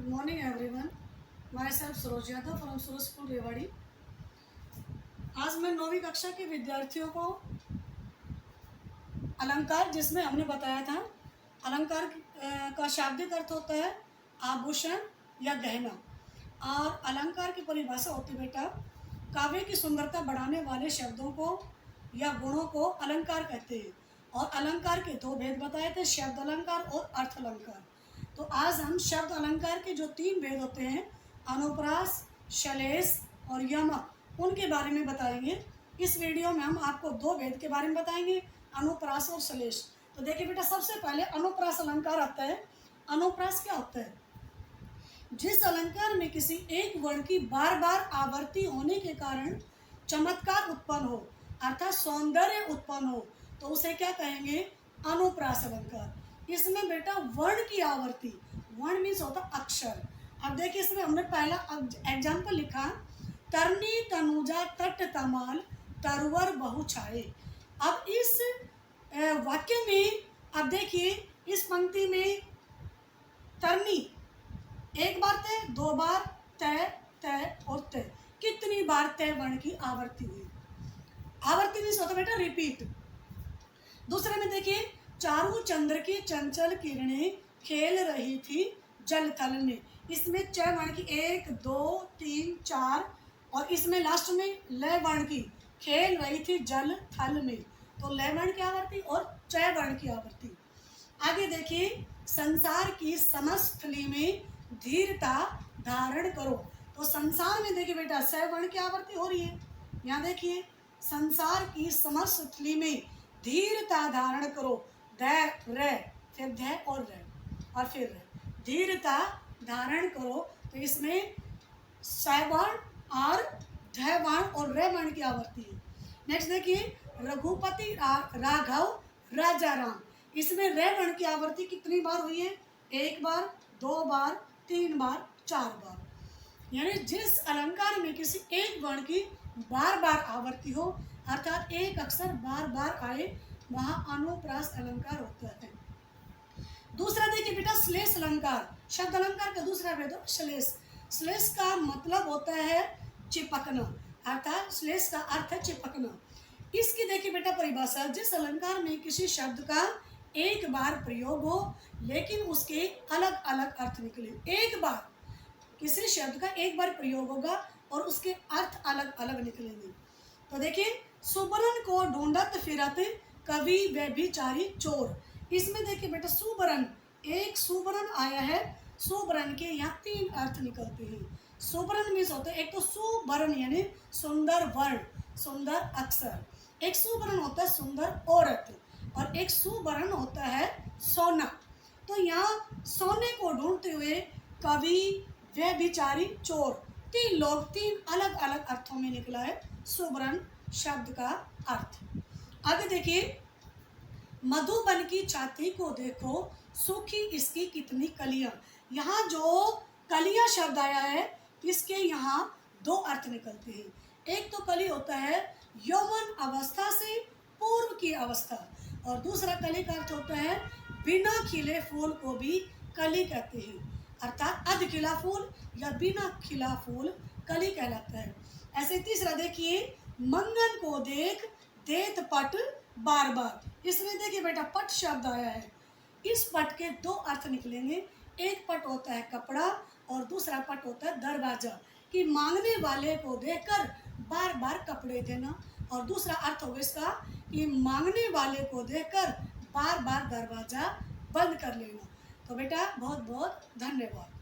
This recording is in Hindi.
Good morning everyone. Myself Suroj Yadav from Suraj School Rewari. आज मैं 9वीं कक्षा के विद्यार्थियों को अलंकार, जिसमें हमने बताया था अलंकार का शाब्दिक अर्थ होता है आभूषण या गहना, और अलंकार की परिभाषा होती है बेटा काव्य की सुंदरता बढ़ाने वाले शब्दों को या गुणों को अलंकार कहते हैं। और अलंकार के दो भेद बताए थे, शब्द अलंकार और अर्थ अलंकार। तो आज हम शब्द अलंकार के जो 3 भेद होते हैं अनुप्रास, श्लेष और यमक, उनके बारे में बताएंगे। इस वीडियो में हम आपको 2 भेद के बारे में बताएंगे, अनुप्रास और श्लेष। तो देखिए बेटा, सबसे पहले अनुप्रास अलंकार आता है। अनुप्रास क्या होता है? जिस अलंकार में किसी एक वर्ण की बार बार आवर्ती होने के कारण चमत्कार उत्पन्न हो, अर्थात सौंदर्य उत्पन्न हो, तो उसे क्या कहेंगे? अनुप्रास अलंकार। इसमें बेटा वर्ण की आवर्ती, वर्ण मीन्स होता अक्षर। अब देखिए, इसमें हमने पहला एग्जाम्पल लिखा, तरनी तनुजा तट तमाल तरवर बहु छाए। अब इस वाक्य में अब देखिए, इस पंक्ति में तरनी एक बार तय, 2 बार तय, तय और तय, कितनी बार तय वर्ण की आवर्ती हुई? आवर्ती मीन्स होता बेटा रिपीट। दूसरे में देखिए, चारों चंद्र की चंचल किरणें खेल रही थी जल थल में। इसमें च वर्ण की 1 2 3 4, और इसमें लास्ट में ल वर्ण की खेल रही थी जल थल में, तो ल वर्ण की आवर्ती और च वर्ण की आवर्ती। आगे देखिए, संसार की समस्त थली में धीरता धारण करो। तो संसार में देखिए बेटा स वर्ण की आवर्ती हो रही है। यहाँ देखिए, संसार की समस्त थली में धीरता धारण करो, ध र, फिर ध और र, और फिर र, धीरता धारण करो। तो इसमें स वर्ण और ध वर्ण और र वर्ण की आवर्ती है। नेक्स्ट देखिए, रघुपति राघव राजा राम। इसमें र वर्ण की आवर्ती कितनी बार हुई है? 1 बार, 2 बार, 3 बार, 4 बार। यानी जिस अलंकार में किसी एक वर्ण की बार बार आवर्ती हो, अर्थात एक अक्षर बार बार आए, वहाँ अनुप्रास अलंकार होता है। दूसरा देखिए बेटा श्लेष अलंकार। शब्द अलंकार का दूसरा भेद है श्लेष। श्लेष का मतलब होता है चिपकना, अर्थात श्लेष का अर्थ है चिपकना। इसकी देखिए बेटा परिभाषा, जिस अलंकार में किसी शब्द का एक बार प्रयोग हो लेकिन उसके अलग अलग अर्थ निकले। एक बार किसी शब्द का एक बार प्रयोग होगा और उसके अर्थ अलग अलग निकलेंगे। तो देखिए, सुबरन को ढूंढत फिरत कवि व्यभिचारी चोर। इसमें देखिए बेटा सुबरन, एक सुबरन आया है, सुबरन के यहाँ 3 अर्थ निकलते हैं। सुबरन मीन्स होता है एक तो सुबरन यानी सुंदर वर्ण, सुंदर अक्षर। एक सुबरन होता है सुंदर औरत, और एक सुबरन होता है सोना। तो यहाँ सोने को ढूंढते हुए कवि व्यभिचारी चोर, 3 लोग 3 अलग अलग अर्थों में निकला है सुबरन शब्द का अर्थ। आगे देखिए, मधुबन की छाती को देखो सूखी इसकी कितनी कलियां। यहाँ जो कलियां शब्द आया है, इसके यहाँ 2 अर्थ निकलते हैं। एक तो कली होता है यौवन अवस्था से पूर्व की अवस्था, और दूसरा कली का अर्थ होता है बिना खिले फूल को भी कली कहते हैं, अर्थात अध खिला फूल या बिना खिला फूल कली कहलाता है। ऐसे तीसरा देखिए, मंगन को देख देत पट बार बार। इसमें देखिए बेटा पट शब्द आया है, इस पट के 2 अर्थ निकलेंगे। एक पट होता है कपड़ा और दूसरा पट होता है दरवाजा, कि मांगने वाले को देखकर बार बार कपड़े देना, और दूसरा अर्थ होगा इसका कि मांगने वाले को देखकर बार बार दरवाजा बंद कर लेना। तो बेटा बहुत बहुत धन्यवाद।